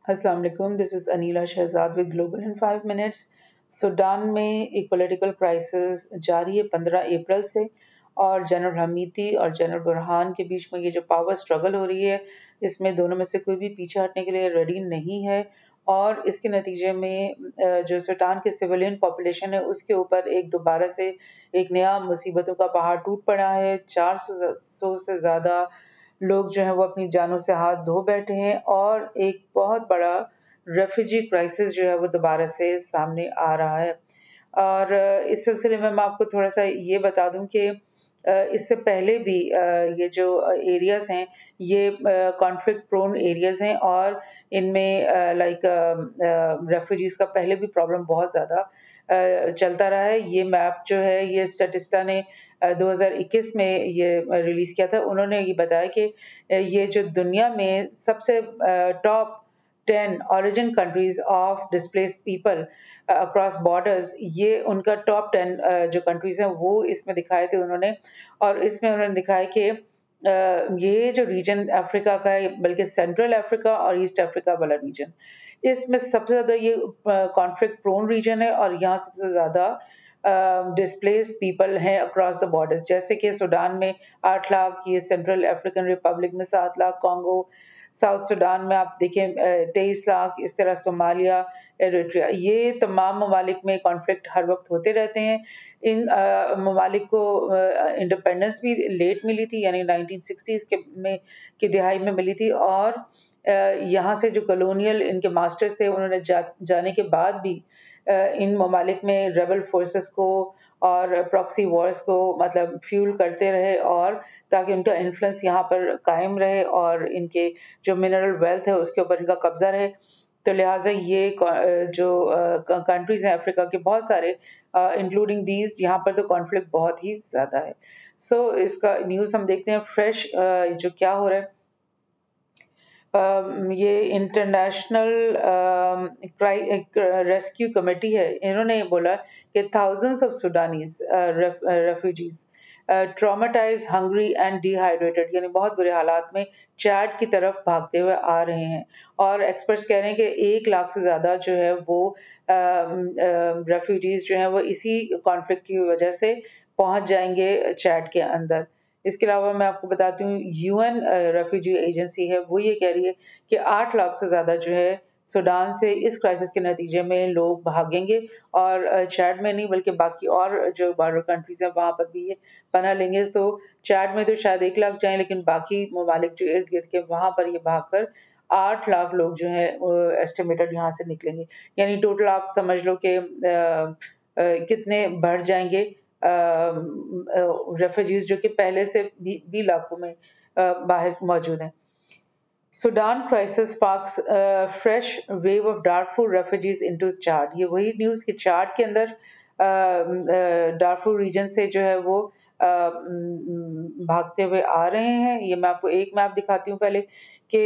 अस्सलाम वालेकुम, this is Aneela Shahzad with Global in 5 minutes. Sudan में एक पॉलिटिकल क्राइसिस जारी है 15 अप्रैल से, और जनरल हमीती और जनरल बुरहान के बीच में ये जो पावर स्ट्रगल हो रही है, इसमें दोनों में से कोई भी पीछे हटने के लिए रेडी नहीं है। और इसके नतीजे में जो सूडान की सिविलियन पॉपुलेशन है उसके ऊपर एक दोबारा से एक नया मुसीबतों का पहाड़ टूट पड़ा है। 400 से ज़्यादा लोग जो हैं वो अपनी जानों से हाथ धो बैठे हैं, और एक बहुत बड़ा रेफ्यूजी क्राइसिस जो है वो दोबारा से सामने आ रहा है। और इस सिलसिले में मैं आपको थोड़ा सा ये बता दूं कि इससे पहले भी ये जो एरियाज हैं ये कॉन्फ्लिक्ट प्रोन एरियाज हैं, और इनमें लाइक रेफ्यूजीज का पहले भी प्रॉब्लम बहुत ज़्यादा चलता रहा है। ये मैप जो है ये स्टैटिस्टा ने 2021 में ये रिलीज किया था। उन्होंने ये बताया कि ये जो दुनिया में सबसे top 10 origin countries of displaced people across borders, ये उनका टॉप 10 जो कंट्रीज हैं वो इसमें दिखाए थे उन्होंने। और इसमें उन्होंने दिखाया कि ये जो रीजन अफ्रीका का है, बल्कि सेंट्रल अफ्रीका और ईस्ट अफ्रीका वाला रीजन, इसमें सबसे ज्यादा ये कॉन्फ्लिक्ट प्रोन रीजन है, और यहाँ सबसे ज्यादा डिस्प्लेस्ड पीपल हैं अक्रॉस द बॉर्डर्स। जैसे कि सूडान में 8 लाख, ये सेंट्रल अफ्रीकन रिपब्लिक में 7 लाख, कॉन्गो साउथ सूडान में आप देखें 23 लाख, इस तरह सोमालिया, एरिट्रिया, ये तमाम ममालिक में कॉन्फ्लिक्ट हर वक्त होते रहते हैं। इन ममालिक को इंडिपेंडेंस भी लेट मिली थी, यानी 1960s की दिहाई में मिली थी। और यहाँ से जो कॉलोनियल इनके मास्टर्स थे उन्होंने जाने के बाद भी इन ममालिक में रेबल फोर्सेस को और प्रॉक्सी वॉर्स को मतलब फ्यूल करते रहे, और ताकि उनका इन्फ्लुएंस यहाँ पर कायम रहे और इनके जो मिनरल वेल्थ है उसके ऊपर इनका कब्जा रहे। तो लिहाजा ये जो कंट्रीज हैं अफ्रीका के बहुत सारे, इंक्लूडिंग दीज, यहाँ पर तो कॉन्फ्लिक्ट बहुत ही ज्यादा है। इसका न्यूज़ हम देखते हैं फ्रेश जो क्या हो रहा है। ये इंटरनेशनल रेस्क्यू कमेटी है, इन्होंने बोला कि thousands of Sudanese refugees traumatise, hungry and dehydrated, यानी बहुत बुरे हालात में चैड की तरफ भागते हुए आ रहे हैं। और एक्सपर्ट्स कह रहे हैं कि 1 लाख से ज़्यादा जो है वो रेफ्यूजीज जो हैं वो इसी कॉन्फ्लिक्ट की वजह से पहुंच जाएंगे चैड के अंदर। इसके अलावा मैं आपको बताती हूँ, यूएन रेफ्यूजी एजेंसी है वो ये कह रही है कि 8 लाख से ज़्यादा जो है सूडान से इस क्राइसिस के नतीजे में लोग भागेंगे, और चैड में नहीं बल्कि बाकी और जो बॉर्डर कंट्रीज हैं वहाँ पर भी ये पनाह लेंगे। तो चैड में तो शायद 1 लाख जाएं, लेकिन बाकी ममालिक जो इर्द गिर्द के वहाँ पर ये भागकर 8 लाख लोग जो है एस्टिमेटेड यहाँ से निकलेंगे। यानी टोटल आप समझ लो कि कितने बढ़ जाएंगे रेफ्यूजीज जो कि पहले से भी लाखों में बाहर मौजूद हैं। Sudan crisis sparks fresh wave of Darfur refugees into Chad। ये वही न्यूज़ कि चाड के अंदर डारफुर रीजन से जो है वो भागते हुए आ रहे हैं। ये मैं आपको एक मैप दिखाती हूँ पहले कि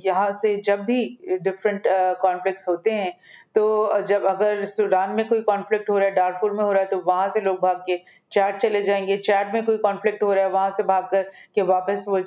यहाँ से जब भी डिफरेंट कॉन्फ्लिक्ट्स होते हैं, तो जब अगर सूडान में कोई कॉन्फ्लिक्ट हो रहा है, डारफुर में हो रहा है, तो वहां से लोग भाग के चैड चले जाएंगे। चैड में कोई कॉन्फ्लिक्ट हो रहा है, वहां से भाग कर के वापस वो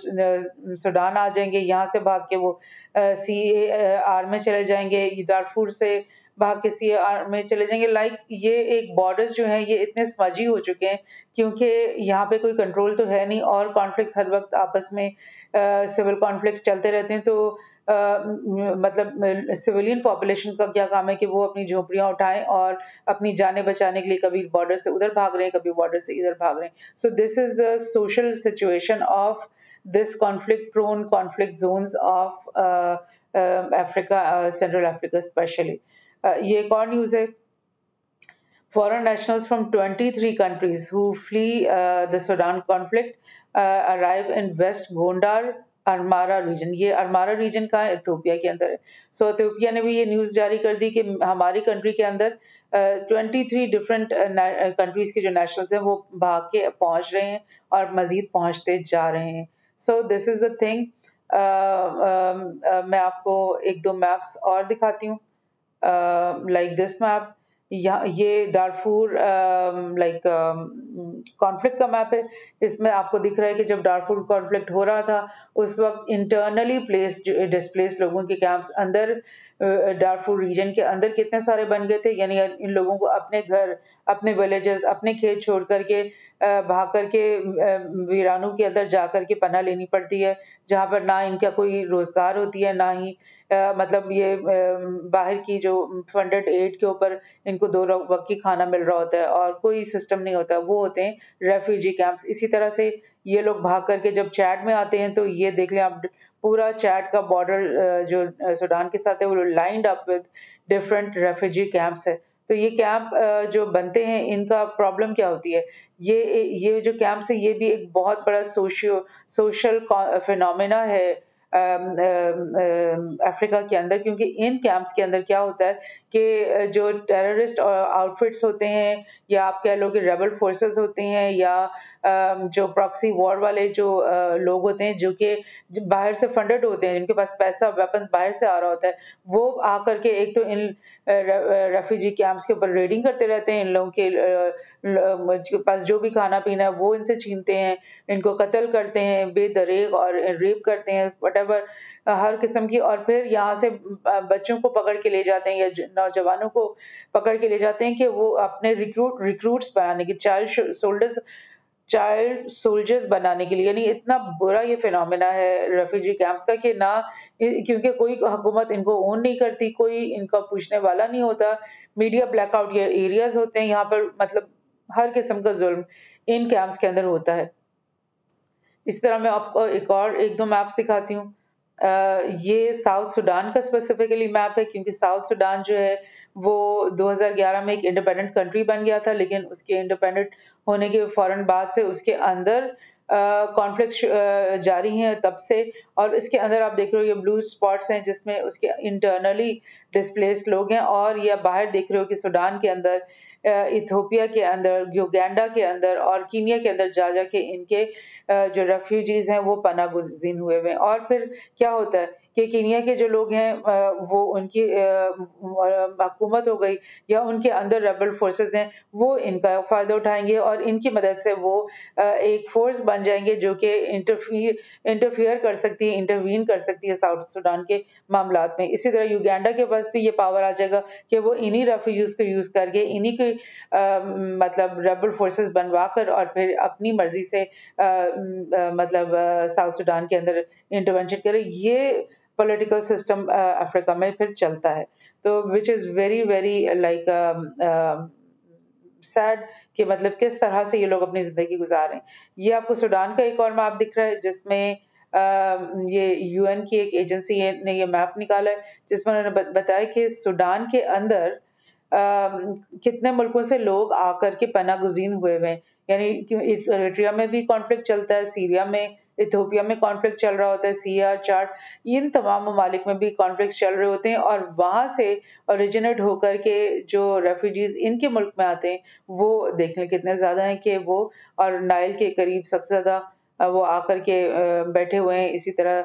सूडान आ जाएंगे। यहाँ से भाग के वो CAR में चले जाएंगे, डारफुर से भाग के CAR में चले जाएंगे। लाइक ये एक बॉर्डर्स जो हैं ये इतने स्मजी हो चुके हैं, क्योंकि यहाँ पे कोई कंट्रोल तो है नहीं, और कॉन्फ्लिक्ट्स हर वक्त आपस में सिविल कॉन्फ्लिक्ट्स चलते रहते हैं। तो मतलब सिविलियन पॉपुलेशन का क्या काम है कि वो अपनी झोपड़ियां उठाएं और अपनी जानें बचाने के लिए कभी बॉर्डर से उधर भाग रहे हैं, कभी बॉर्डर से इधर भाग रहे हैं। So this is the social situation of this conflict prone conflict zones of Africa, Central Africa especially। ये एक और न्यूज़ है। Foreign nationals from 23 countries who flee the Sudan conflict arrive in West Gondar Amhara region. ये Amhara reason का Ethiopia के अंदर है। सो Ethiopia ने भी ये न्यूज़ जारी कर दी कि हमारी कंट्री के अंदर 23 डिफरेंट कंट्रीज के जो नेशनल्स हैं वो भाग के पहुंच रहे हैं और मजीद पहुंचते जा रहे हैं। So this is the thing. मैं आपको एक दो मैप्स और दिखाती हूँ, लाइक दिस मैप। ये डारफूर लाइक कॉन्फ्लिक्ट का मैप है। इसमें आपको दिख रहा है कि जब डारफूर कॉन्फ्लिक्ट हो रहा था उस वक्त इंटरनली प्लेस्ड डिस्प्लेस्ड लोगों के कैंप्स अंदर डारफूर रीजन के अंदर कितने सारे बन गए थे। यानी इन लोगों को अपने घर, अपने विलेजेस, अपने खेत छोड़ करके भाग करके वीरानों के अंदर जा करके पनाह लेनी पड़ती है, जहाँ पर ना इनका कोई रोजगार होती है, ना ही मतलब ये बाहर की जो फंडेड एड के ऊपर इनको 2 वक्त की खाना मिल रहा होता है और कोई सिस्टम नहीं होता। वो होते हैं रेफ्यूजी कैंप्स। इसी तरह से ये लोग भाग करके जब चैड में आते हैं तो ये देख लें आप, पूरा चैड का बॉर्डर जो सूडान के साथ है वो lined up with different refugee camps है। तो ये कैंप जो बनते हैं इनका प्रॉब्लम क्या होती है, ये जो कैंप्स है ये भी एक बहुत बड़ा सोशल फिनोमेना है अफ्रीका के अंदर। क्योंकि इन कैंप्स के अंदर क्या होता है कि जो टेररिस्ट आउटफिट्स होते हैं, या आप कह लो कि रेबल फोर्सेस होते हैं, या जो प्रॉक्सी वॉर वाले जो लोग होते हैं जो कि बाहर से फंडेड होते हैं, जिनके पास पैसा वेपन्स बाहर से आ रहा होता है, वो आकर के एक तो इन रेफ्यूजी कैंप्स के ऊपर रेडिंग करते रहते हैं। इन लोगों के पास जो भी खाना पीना है वो इनसे छीनते हैं, इनको कत्ल करते हैं बेदरेग और रेप करते हैं, वटेवर हर किस्म की। और फिर यहाँ से बच्चों को पकड़ के ले जाते हैं या नौजवानों को पकड़ के ले जाते हैं कि वो अपने रिक्रूट्स बनाने की, चाइल्ड सोल्जर्स बनाने के लिए। यानी इतना बुरा ये फिनोमेना है रेफ्यूजी कैंप्स का कि ना, क्योंकि कोई हुकूमत इनको ओन नहीं करती, कोई इनका पूछने वाला नहीं होता, मीडिया ब्लैकआउट ये एरियाज होते हैं यहाँ पर, मतलब हर किस्म का जुल्म इन कैंप्स के अंदर होता है। इस तरह मैं आपको एक दो मैप्स दिखाती हूँ। ये साउथ सुडान का स्पेसिफिकली मैप है, क्योंकि साउथ सुडान जो है वो 2011 में एक इंडिपेंडेंट कंट्री बन गया था, लेकिन उसके इंडिपेंडेंट होने के फौरन बाद से उसके अंदर कॉन्फ्लिक्ट जारी हैं तब से। और इसके अंदर आप देख रहे हो ये ब्लू स्पॉट्स हैं जिसमें उसके इंटरनली डिस्प्लेस्ड लोग हैं, और ये बाहर देख रहे हो कि सूडान के अंदर, इथियोपिया के अंदर, युगांडा के अंदर और कीनिया के अंदर जा जाके इनके जो रेफ्यूजीज हैं वो पनाह गुज़ीन हुए हुए हैं। और फिर क्या होता है कि कीनिया के जो लोग हैं वो उनकी हुकूमत हो गई या उनके अंदर रेबल फोर्सेस हैं, वो इनका फ़ायदा उठाएंगे और इनकी मदद से वो एक फोर्स बन जाएंगे जो कि इंटरफियर कर सकती है, इंटरवीन कर सकती है साउथ सुडान के मामलात में। इसी तरह युगांडा के पास भी ये पावर आ जाएगा कि वो इन्हीं रेफ्यूजीज को यूज करके इन्हीं के मतलब रेबल फोर्सेस बनवा कर और फिर अपनी मर्जी से मतलब साउथ सुडान के अंदर इंटरवेंशन करे। ये पॉलिटिकल सिस्टम अफ्रीका में फिर चलता है। तो which is very very like sad कि मतलब किस तरह से ये लोग अपनी जिंदगी गुजार रहे हैं। ये आपको सूडान का एक और मैप दिख रहा है जिसमें ये यूएन की एक एजेंसी ने ये मैप निकाला है जिसमें उन्होंने बताया कि सूडान के अंदर कितने मुल्कों से लोग आकर के पनाह गुज़ीन हुए हैं। यानी इरिट्रिया में भी कॉन्फ्लिक्ट चलता है, सीरिया में, इथियोपिया में कॉन्फ्लिक्ट चल रहा होता है, सीआर चार्ट, इन तमाम ममालिक में भी कॉन्फ्लिक्ट चल रहे होते हैं। और वहां से ओरिजिनेट होकर के जो रेफ्यूजीज इनके मुल्क में आते हैं वो देख लें कितने ज्यादा हैं कि वो, और नाइल के करीब सबसे ज्यादा वो आकर के बैठे हुए हैं। इसी तरह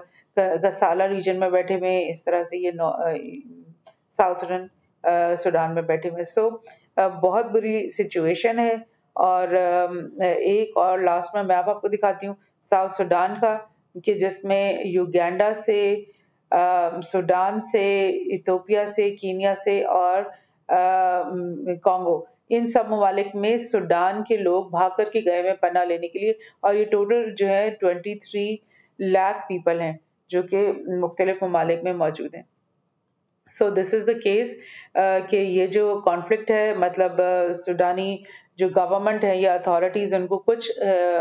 गसाला रीजन में बैठे हुए हैं, इस तरह से ये साउथर्न सूडान में बैठे हुए। सो बहुत बुरी सिचुएशन है। और एक और लास्ट में मैप आपको दिखाती हूँ साउथ सूडान का, कि जिसमें युगांडा से, सूडान से, इथियोपिया से, कीनिया से और कॉन्गो, इन सब ममालिक में सूडान के लोग भाग करके गए हुए पनाह लेने के लिए। और ये टोटल जो है 23 लाख पीपल हैं जो कि मुख्तलिफ ममालिक में मौजूद हैं। So this is the case कि ये जो कॉन्फ्लिक्ट है, मतलब सूडानी जो गवर्नमेंट है या अथॉरिटीज, उनको कुछ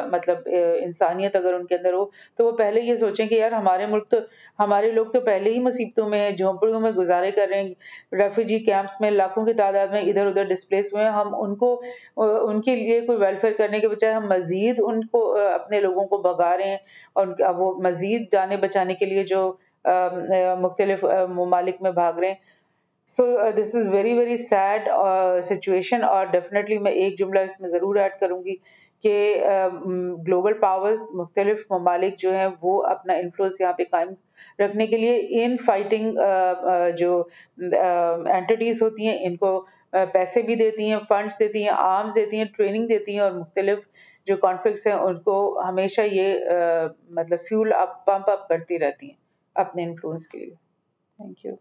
मतलब इंसानियत अगर उनके अंदर हो तो वो पहले ये सोचें कि यार हमारे लोग तो पहले ही मुसीबतों में, झोंपड़ियों में गुजारे कर रहे हैं, रेफ्यूजी कैंप्स में लाखों की तादाद में इधर उधर डिस्प्लेस हुए हैं। हम उनको उनके लिए कोई वेलफेयर करने के बजाय हम मजीद उनको अपने लोगों को भगा रहे हैं, और वो मजीद जाने बचाने के लिए जो मुख्तलिफ ममालिक में भाग रहे हैं। So this is very very sad situation. और डेफिनेटली मैं एक जुमला इसमें ज़रूर ऐड करूंगी कि ग्लोबल पावर्स, मुख्तलिफ ममालिक जो हैं वो अपना इन्फ्लुएंस यहाँ पे कायम रखने के लिए इन फाइटिंग जो एंटिटीज होती हैं इनको पैसे भी देती हैं, फंड्स देती हैं, आर्म्स देती हैं, ट्रेनिंग देती हैं और मुख्तलिफ जो कॉन्फ्लिक्ट्स हैं उनको हमेशा ये मतलब फ्यूल अप पंप अप करती रहती हैं अपने इन्फ्लुएंस के लिए। Thank you.